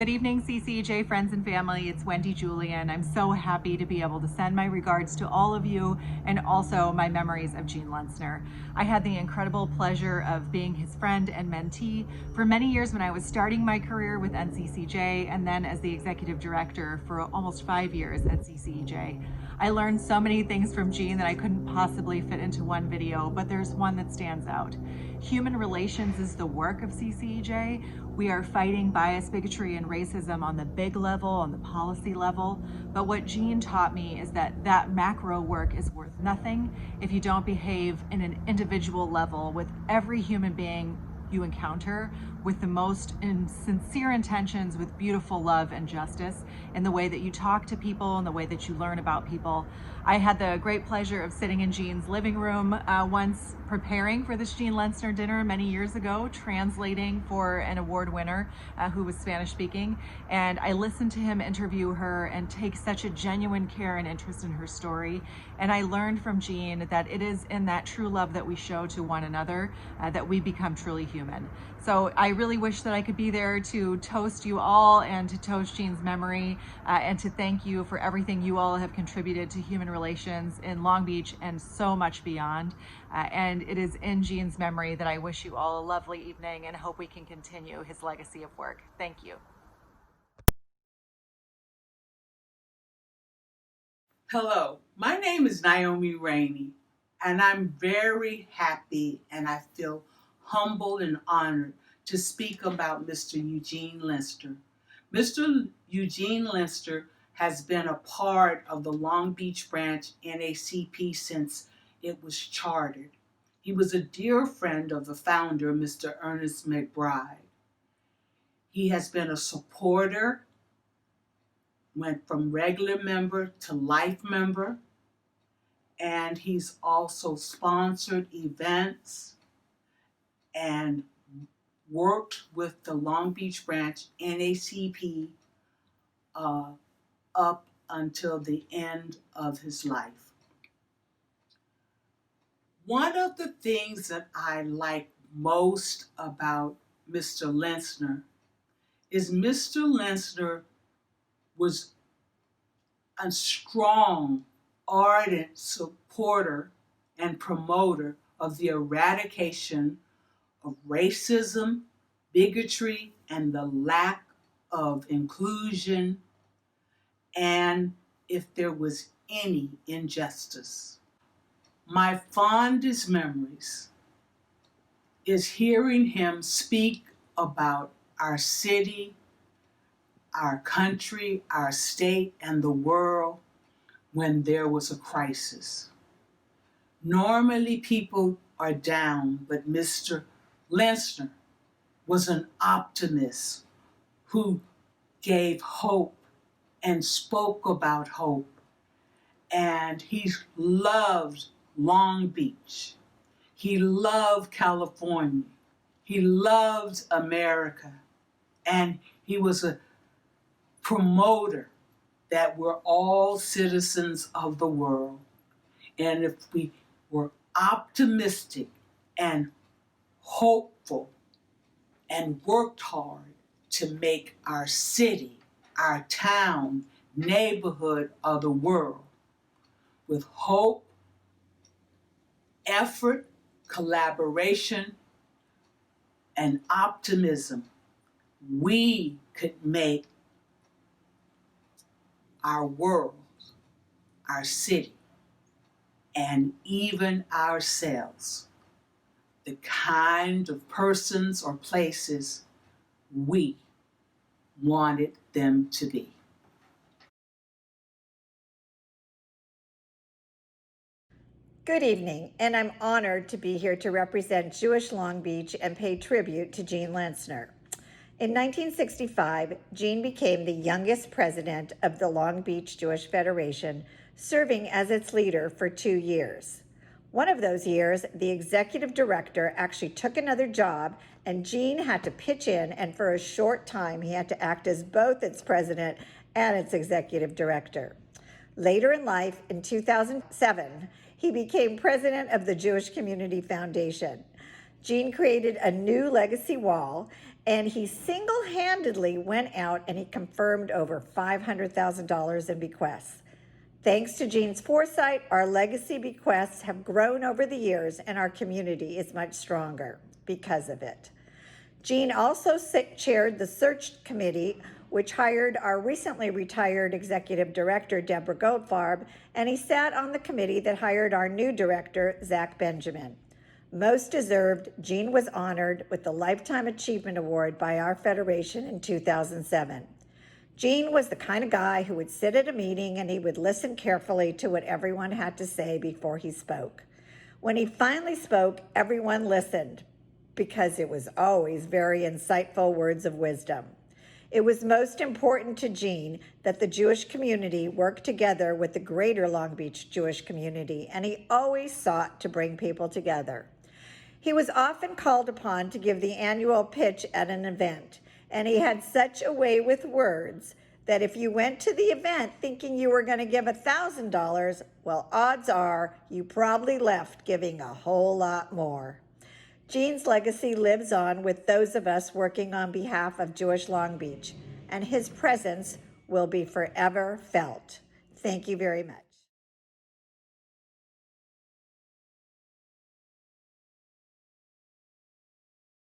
Good evening, CCEJ friends and family. It's Wende, Julien. I'm so happy to be able to send my regards to all of you and also my memories of Gene Lentzner. I had the incredible pleasure of being his friend and mentee for many years when I was starting my career with NCCJ and then as the executive director for almost 5 years at CCEJ. I learned so many things from Gene that I couldn't possibly fit into one video, but there's one that stands out. Human relations is the work of CCEJ. We are fighting bias, bigotry, and racism on the big level, on the policy level. But what Gene taught me is that that macro work is worth nothing if you don't behave in an individual level with every human being you encounter with the most sincere intentions, with beautiful love and justice in the way that you talk to people and the way that you learn about people. I had the great pleasure of sitting in Gene's living room once preparing for this Gene Lentzner dinner many years ago, translating for an award winner who was Spanish speaking. And I listened to him interview her and take such a genuine care and interest in her story. And I learned from Gene that it is in that true love that we show to one another that we become truly human. So I really wish that I could be there to toast you all and to toast Gene's memory and to thank you for everything you all have contributed to human relations in Long Beach and so much beyond. And it is in Gene's memory that I wish you all a lovely evening and hope we can continue his legacy of work. Thank you. Hello, my name is Naomi Rainey, and I'm very happy and I feel humbled and honored to speak about Mr. Eugene Lentzner. Mr. Eugene Lentzner has been a part of the Long Beach branch NAACP since it was chartered. He was a dear friend of the founder, Mr. Ernest McBride. He has been a supporter, went from regular member to life member, and he's also sponsored events and worked with the Long Beach branch NAACP up until the end of his life. One of the things that I like most about Mr. Lentzner is Mr. Lentzner was a strong, ardent supporter and promoter of the eradication of racism, bigotry, and the lack of inclusion, and if there was any injustice. My fondest memories is hearing him speak about our city, our country, our state, and the world when there was a crisis. Normally people are down, but Mr. Lentzner was an optimist who gave hope and spoke about hope. And he loved Long Beach. He loved California. He loved America. And he was a promoter that we're all citizens of the world. And if we were optimistic and hopeful and worked hard to make our city, our town, neighborhood of the world with hope, effort, collaboration, and optimism, we could make our world, our city, and even ourselves the kind of persons or places we wanted them to be. Good evening, and I'm honored to be here to represent Jewish Long Beach and pay tribute to Gene Lentzner. In 1965, Gene became the youngest president of the Long Beach Jewish Federation, serving as its leader for 2 years. One of those years, the executive director actually took another job, and Gene had to pitch in, and for a short time, he had to act as both its president and its executive director. Later in life, in 2007, he became president of the Jewish Community Foundation. Gene created a new legacy wall, and he single-handedly went out and he confirmed over $500,000 in bequests. Thanks to Gene's foresight, our legacy bequests have grown over the years, and our community is much stronger because of it. Gene also chaired the search committee, which hired our recently retired executive director, Deborah Goldfarb, and he sat on the committee that hired our new director, Zach Benjamin. Most deserved, Gene was honored with the Lifetime Achievement Award by our federation in 2007. Gene was the kind of guy who would sit at a meeting and he would listen carefully to what everyone had to say before he spoke. When he finally spoke, everyone listened because it was always very insightful words of wisdom. It was most important to Gene that the Jewish community work together with the greater Long Beach Jewish community, and he always sought to bring people together. He was often called upon to give the annual pitch at an event, and he had such a way with words that if you went to the event thinking you were going to give $1,000, well, odds are you probably left giving a whole lot more. Gene's legacy lives on with those of us working on behalf of Jewish Long Beach, and his presence will be forever felt. Thank you very much.